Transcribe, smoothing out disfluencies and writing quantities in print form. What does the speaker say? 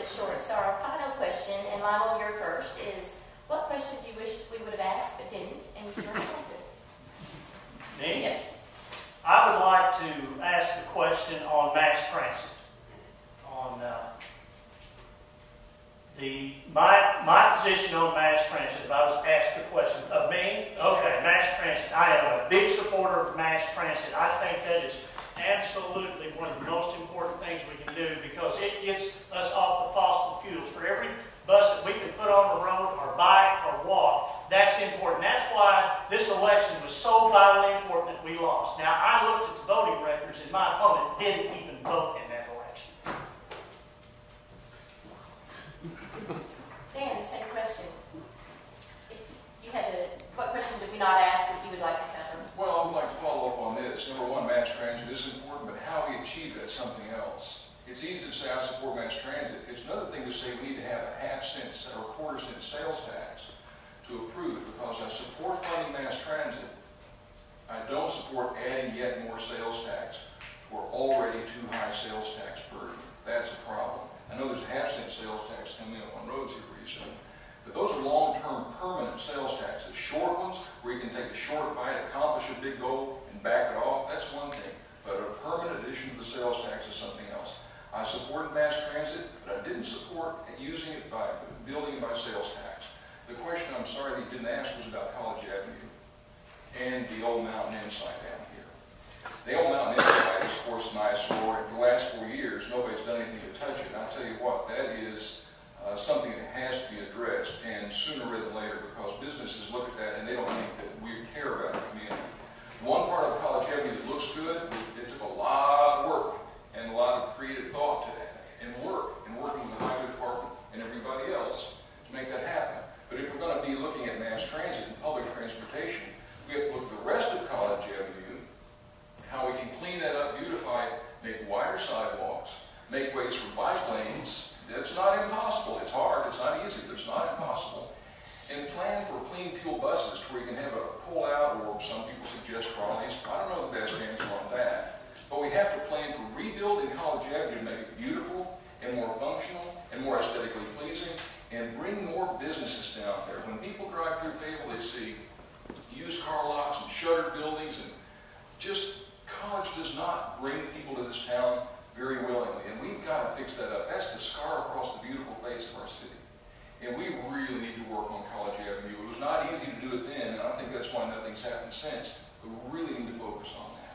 short. So our final question, and Lionel, you're first, is what question do you wish we would have asked but didn't, and you can respond to it? Me? Yes. I would like to ask a question on mass transit. On my position on mass transit, if I was asked the question of me, okay, mass transit. I am a big supporter of mass transit. I think that is absolutely one of the most important things we can do because it gets us off the fossil fuels. For every bus that we can put on the road or bike or walk, that's important. That's why this election was so vitally important that we lost. Now, I looked at the voting records and my opponent didn't even vote in that election. Dan, same question. If you had what question did we not ask that you would like to cover? Well, I would like to follow up on this. Number one, mass transit is important, but how we achieve that's something else. It's easy to say I support mass transit. It's another thing to say we need to have a half-cent or quarter-cent sales tax to approve it, because I support funding mass transit. I don't support adding yet more sales tax to our already too high sales tax burden. That's a problem. I know there's a half-cent sales tax coming up on roads here pretty soon, but those are long-term permanent sales taxes. Short ones, where you can take a short bite, accomplish a big goal, and back it off, that's one thing. But a permanent addition to the sales tax is something else. I supported mass transit, but I didn't support using it by building it by sales tax. The question, I'm sorry, that you didn't ask was about College Avenue and the Old Mountain Inn site down here. The Old Mountain Inn site is, of course, an eyesore, and for the last 4 years, nobody's done anything to touch it. And I'll tell you what, that is something that has to be addressed, and sooner rather than later, because businesses look at that and they don't think that we care about the community. One part of College Avenue that looks good, it took a lot of work and a lot of creative thought to that, and working with the highway department and everybody else to make that happen. But if we're going to be looking at mass transit and public transportation, we have to look at the rest of College Avenue, how we can clean that up, beautify it, make wider sidewalks, make ways for bike lanes. That's not impossible. It's hard, it's not easy, but it's not impossible. And plan for clean fuel buses to where you can have a pull-out, or some people suggest trolleys. I don't know the best answer on that. But we have to plan for rebuilding College Avenue to make it beautiful and more functional and more aesthetically pleasing, and bring more businesses down there. When people drive through Fayetteville, they see used car lots and shuttered buildings, and just College does not bring people to this town very willingly, and we've got to fix that up. That's the scar across the beautiful face of our city. And we really need to work on College Avenue. It was not easy to do it then, and I think that's why nothing's happened since. But we really need to focus on that.